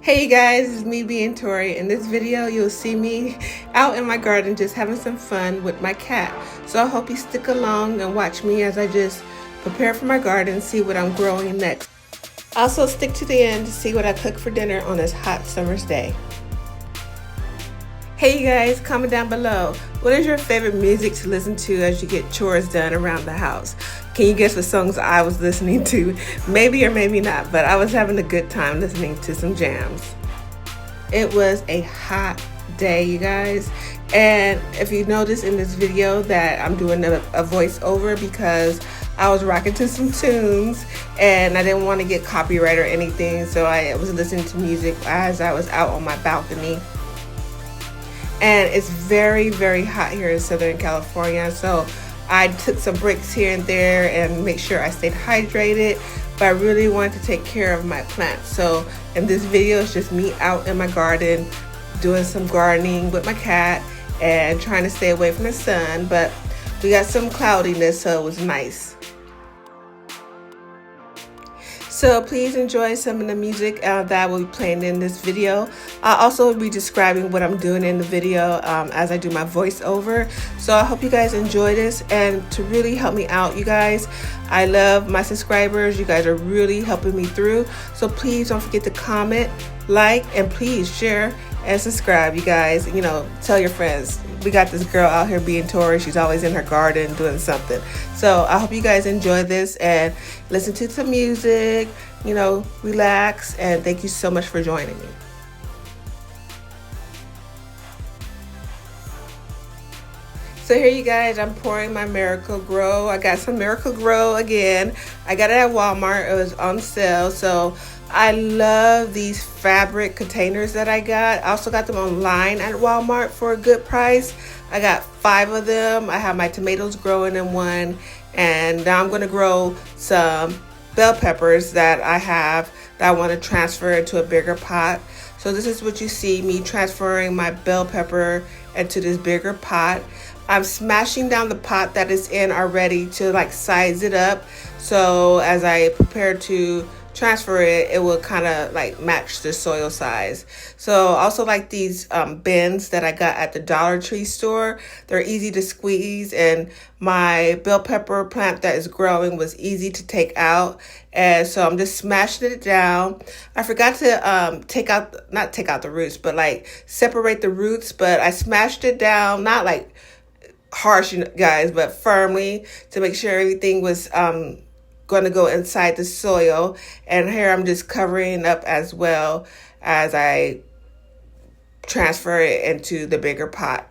Hey you guys, it's me being Tori. In this video, you'll see me out in my garden just having some fun with my cat. So I hope you stick along and watch me as I just prepare for my garden, see what I'm growing next. Also stick to the end to see what I cook for dinner on this hot summer's day. Hey you guys, comment down below. What is your favorite music to listen to as you get chores done around the house? Can you guess what songs I was listening to? Maybe or maybe not, but I was having a good time listening to some jams. It was a hot day, you guys. And if you notice in this video that I'm doing a voiceover because I was rocking to some tunes and I didn't want to get copyright or anything, so I was listening to music as I was out on my balcony. And it's very, very hot here in Southern California, so I took some breaks here and there and make sure I stayed hydrated, but I really wanted to take care of my plants. So in this video, it's just me out in my garden doing some gardening with my cat and trying to stay away from the sun, but we got some cloudiness, so it was nice. So please enjoy some of the music that I will be playing in this video. I'll also be describing what I'm doing in the video as I do my voiceover. So I hope you guys enjoy this, and to really help me out, you guys, I love my subscribers. You guys are really helping me through. So please don't forget to comment, like, and please share and subscribe, you guys. You know, tell your friends. We got this girl out here being Tori. She's always in her garden doing something. So I hope you guys enjoy this and listen to some music, you know, relax, and thank you so much for joining me. So here you guys, I'm pouring my Miracle-Gro. I got some Miracle-Gro again. I got it at Walmart. It was on sale. So I love these fabric containers that I got. I also got them online at Walmart for a good price. I got 5 of them. I have my tomatoes growing in one, and now I'm going to grow some bell peppers that I have that I want to transfer into a bigger pot. So this is what you see me transferring my bell pepper into this bigger pot. I'm smashing down the pot that it's in already to like size it up, so as I prepare to transfer it, it will kind of like match the soil size. So also like these bins that I got at the Dollar Tree store. They're easy to squeeze, and my bell pepper plant that is growing was easy to take out, and so I'm just smashing it down. I forgot to not take out the roots, but like separate the roots, but I smashed it down, not like harsh, you guys, but firmly, to make sure everything was going to go inside the soil. And here I'm just covering up as well as I transfer it into the bigger pot.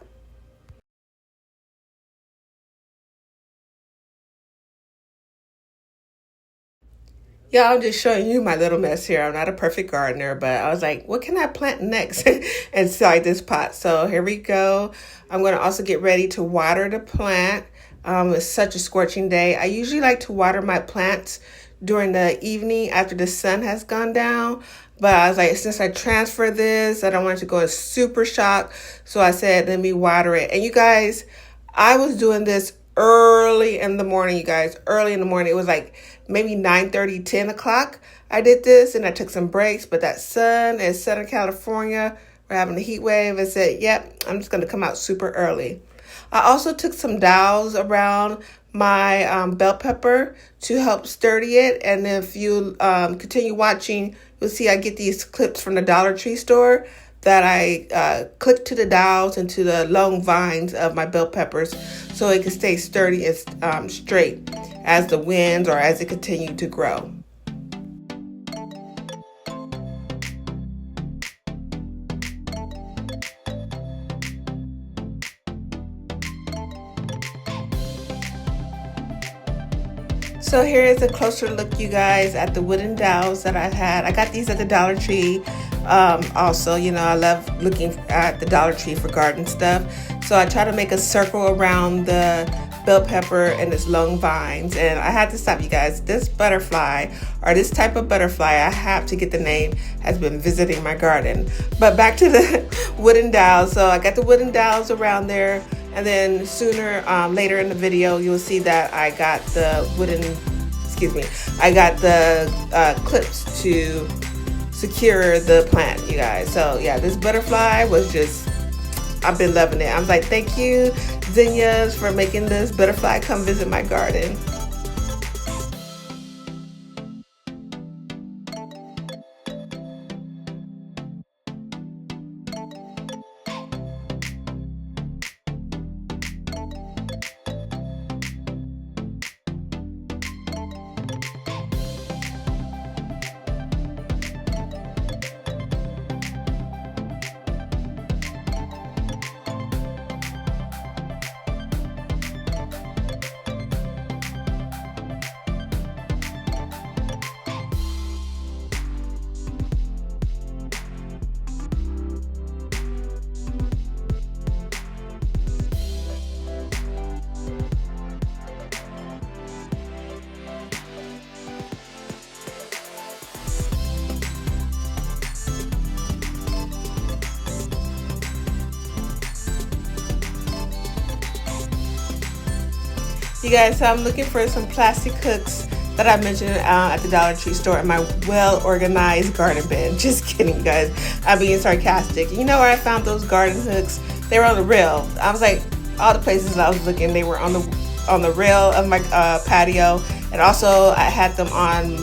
Yeah, I'm just showing you my little mess here. I'm not a perfect gardener, but I was like, what can I plant next inside this pot? So here we go. I'm going to also get ready to water the plant. It's such a scorching day. I usually like to water my plants during the evening after the sun has gone down. But I was like, since I transfer this, I don't want it to go in super shock. So I said, let me water it. And you guys, I was doing this early in the morning, you guys. Early in the morning. It was like maybe 9:30, 10 o'clock. I did this and I took some breaks. But that sun in Southern California, we're having a heat wave. I said, yep, I'm just going to come out super early. I also took some dowels around my bell pepper to help sturdy it. And if you continue watching, you'll see I get these clips from the Dollar Tree store that I clip to the dowels and to the long vines of my bell peppers so it can stay sturdy and straight as the winds or as it continues to grow. So here is a closer look, you guys, at the wooden dowels that I've had. I got these at the Dollar Tree. Also, you know, I love looking at the Dollar Tree for garden stuff. So I try to make a circle around the bell pepper and its long vines. And I had to stop, you guys. This butterfly, or this type of butterfly, I have to get the name, has been visiting my garden. But back to the wooden dowels. So I got the wooden dowels around there. And then later in the video, you'll see that I got the clips to secure the plant, you guys. So yeah, this butterfly was just, I've been loving it. I was like, thank you, zinnias, for making this butterfly come visit my garden. You guys, so I'm looking for some plastic hooks that I mentioned at the Dollar Tree store in my well-organized garden bin. Just kidding, guys. I'm being sarcastic. You know where I found those garden hooks? They were on the rail. I was like, all the places I was looking, they were on the rail of my patio, and also I had them on.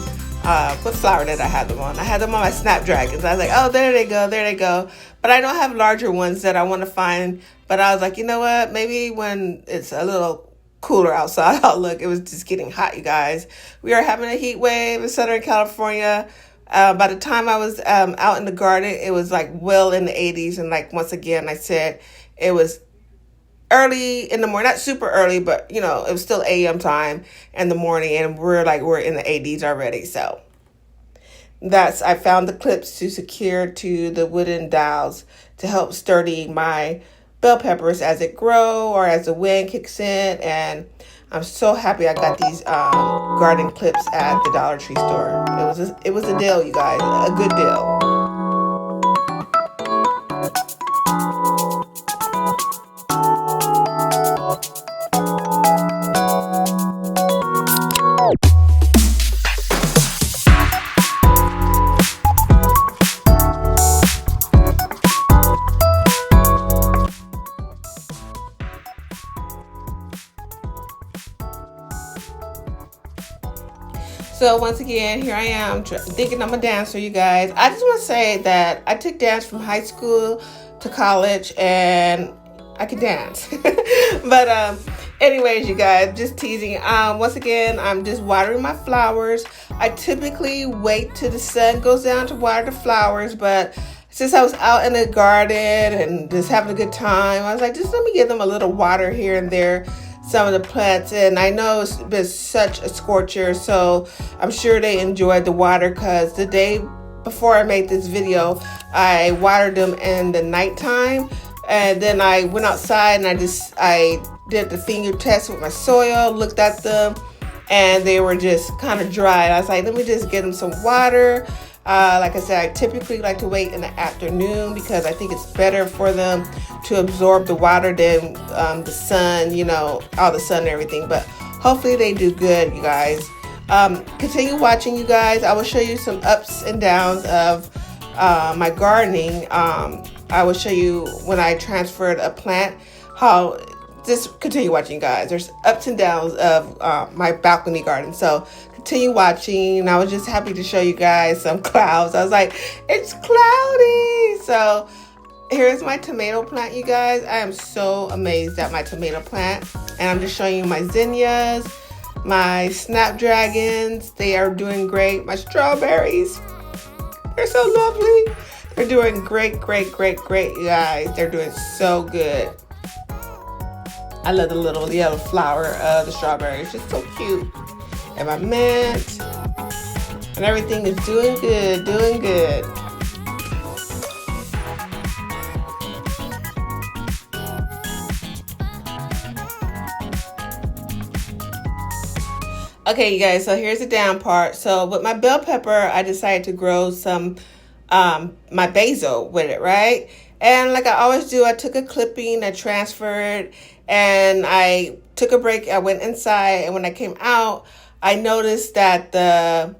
What flower did I have them on? I had them on my Snapdragons. I was like, oh, there they go, there they go. But I don't have larger ones that I want to find. But I was like, you know what? Maybe when it's a little cooler outside. Oh, look, it was just getting hot, you guys. We are having a heat wave in Southern California. By the time I was out in the garden, it was like well in the 80s. And like, once again, I said it was early in the morning, not super early, but you know, it was still AM time in the morning, and we're in the 80s already. So I found the clips to secure to the wooden dowels to help sturdy my bell peppers as it grow or as the wind kicks in. And I'm so happy I got these garden clips at the Dollar Tree store. It was a deal, you guys, a good deal. So once again, here I am thinking I'm a dancer, you guys. I just want to say that I took dance from high school to college, and I can dance. But anyways, you guys, just teasing. Once again, I'm just watering my flowers. I typically wait till the sun goes down to water the flowers, but since I was out in the garden and just having a good time, I was like, just let me give them a little water here and there, some of the plants. And I know it's been such a scorcher, so I'm sure they enjoyed the water, because the day before I made this video, I watered them in the nighttime, and then I went outside and I did the finger test with my soil, looked at them, and they were just kind of dry. And I was like, let me just get them some water. Like I said, I typically like to wait in the afternoon because I think it's better for them to absorb the water than the sun, you know, all the sun and everything. But hopefully they do good, you guys. Continue watching, you guys. I will show you some ups and downs of my gardening. I will show you when I transferred a plant, how. Just continue watching, guys. There's ups and downs of my balcony garden. So continue watching. I was just happy to show you guys some clouds. I was like, it's cloudy. So here's my tomato plant, you guys. I am so amazed at my tomato plant. And I'm just showing you my zinnias, my snapdragons. They are doing great. My strawberries, they're so lovely. They're doing great, great, great, great, you guys. They're doing so good. I love the little yellow flower of the strawberry. It's just so cute. And my mint. And everything is doing good, doing good. Okay, you guys, so here's the down part. So with my bell pepper, I decided to grow some, my basil with it, right? And like I always do, I took a clipping, I transferred, and I took a break. I went inside, and when I came out, I noticed that the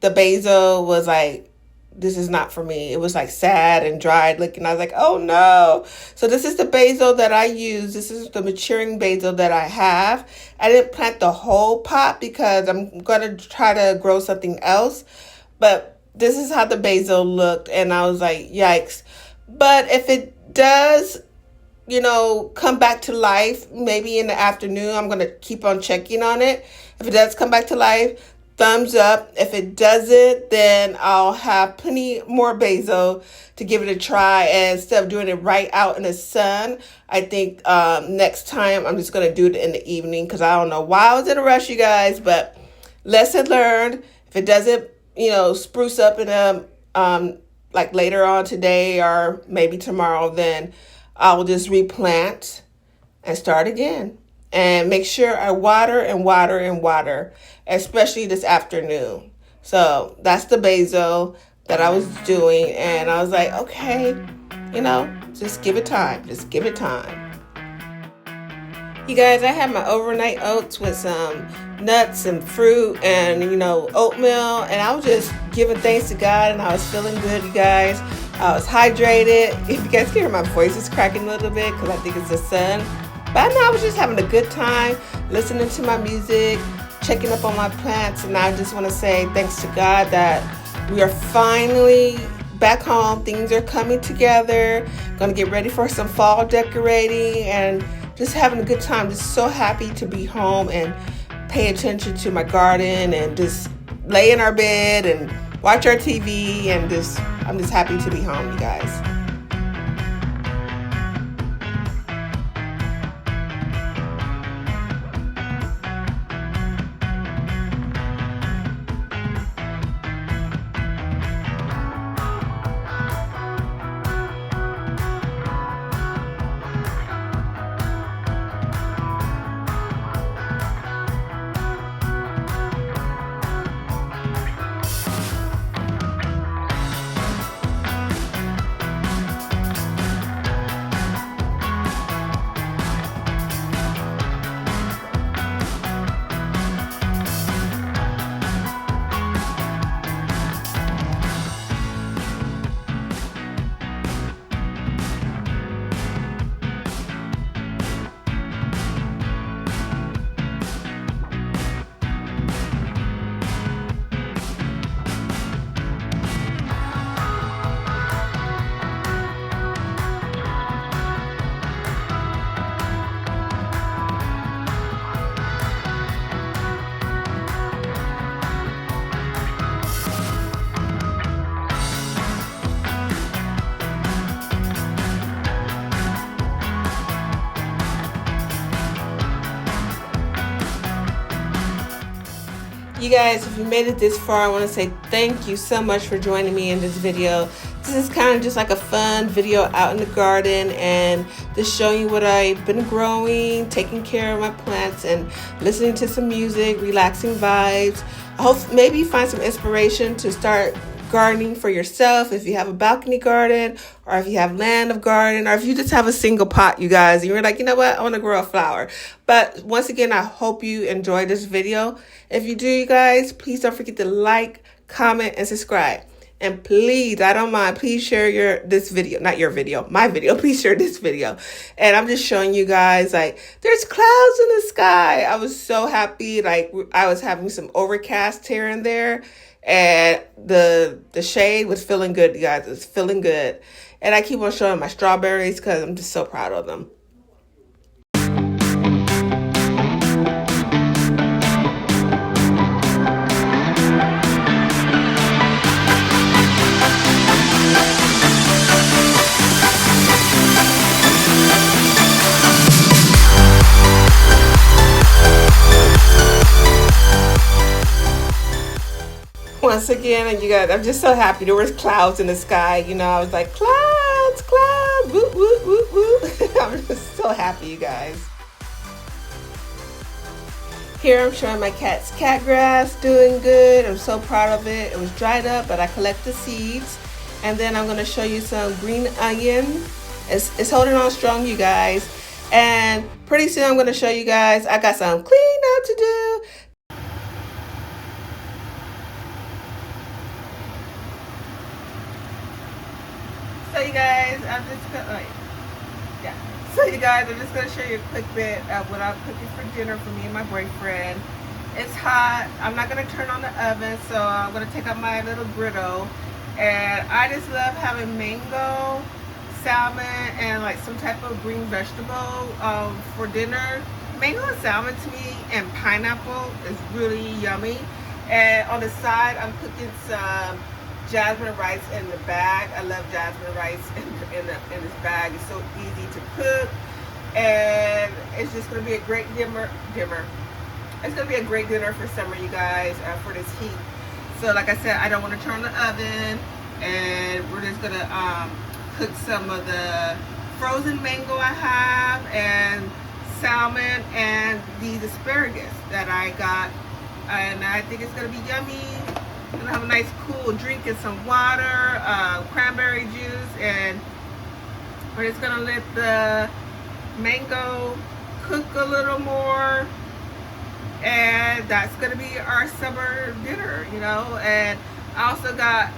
basil was like this is not for me. It was like sad and dried looking. I was like, oh no. So this is the basil that I use. This is the maturing basil that I have. I didn't plant the whole pot because I'm going to try to grow something else. But this is how the basil looked. And I was like, yikes. But if it does, come back to life, maybe in the afternoon, I'm going to keep on checking on it. If it does come back to life, thumbs up. If it doesn't, then I'll have plenty more basil to give it a try. And instead of doing it right out in the sun, I think next time I'm just going to do it in the evening because I don't know why I was in a rush, you guys. But lesson learned. If it doesn't, spruce up in like later on today or maybe tomorrow, then I'll just replant and start again. And make sure I water and water and water, especially this afternoon. So that's the basil that I was doing. And I was like, okay, just give it time. Just give it time. You guys, I had my overnight oats with some nuts and fruit and, oatmeal. And I was just giving thanks to God and I was feeling good, you guys. I was hydrated. If you guys can hear my voice is cracking a little bit because I think it's the sun. But I was just having a good time listening to my music, checking up on my plants. And I just want to say thanks to God that we are finally back home. Things are coming together. Going to get ready for some fall decorating and just having a good time. Just so happy to be home and pay attention to my garden and just lay in our bed and watch our TV. And I'm just happy to be home, you guys. You guys, if you made it this far, I want to say thank you so much for joining me in this video. This is kind of just like a fun video out in the garden and just showing you what I've been growing, taking care of my plants and listening to some music, relaxing vibes. I hope maybe you find some inspiration to start gardening for yourself if you have a balcony garden or if you have land of garden or if you just have a single pot, you guys, and you're like, you know what, I want to grow a flower. But once again, I hope you enjoyed this video. If you do, you guys, please don't forget to like, comment, and subscribe. And please, I don't mind, please share this video, not your video, my video. Please share this video. And I'm just showing you guys, like, there's clouds in the sky. I was so happy. Like, I was having some overcast here and there. And the shade was feeling good, you guys. It was feeling good. And I keep on showing my strawberries because I'm just so proud of them. Once again, you guys, I'm just so happy. There was clouds in the sky. You know, I was like, clouds, clouds, whoop, whoop, whoop, whoop. I'm just so happy, you guys. Here I'm showing my cat's cat grass doing good. I'm so proud of it. It was dried up, but I collect the seeds. And then I'm going to show you some green onion. It's holding on strong, you guys. And pretty soon I'm going to show you guys I got some cleaning up to do. So you guys, I'm just gonna, like, yeah. So you guys, I'm just gonna show you a quick bit of what I'm cooking for dinner for me and my boyfriend. It's hot. I'm not gonna turn on the oven, so I'm gonna take out my little griddle. And I just love having mango, salmon, and like some type of green vegetable for dinner. Mango and salmon to me and pineapple is really yummy. And on the side, I'm cooking some jasmine rice in the bag. I love jasmine rice in this bag. It's so easy to cook, and it's just gonna be a great dinner. It's gonna be a great dinner for summer, you guys, for this heat. So, like I said, I don't want to turn the oven, and we're just gonna cook some of the frozen mango I have, and salmon, and these asparagus that I got, and I think it's gonna be yummy. I'm gonna have a nice cool drink and some water, cranberry juice, and we're just gonna let the mango cook a little more, and that's gonna be our summer dinner, you know. And I also got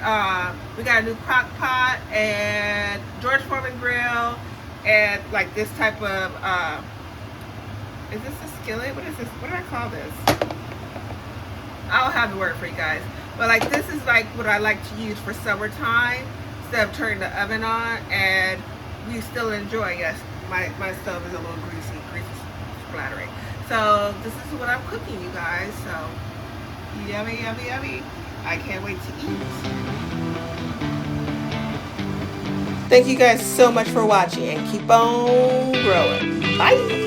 we got a new crock pot and George Foreman grill, and like this type of is this a skillet? What is this? What do I call this? I'll have the word for you guys. But like this is like what I like to use for summertime instead of turning the oven on, and we still enjoy. Yes, my stove is a little greasy splattering. So this is what I'm cooking, you guys. So yummy, yummy, yummy. I can't wait to eat. Thank you guys so much for watching, and keep on growing. Bye.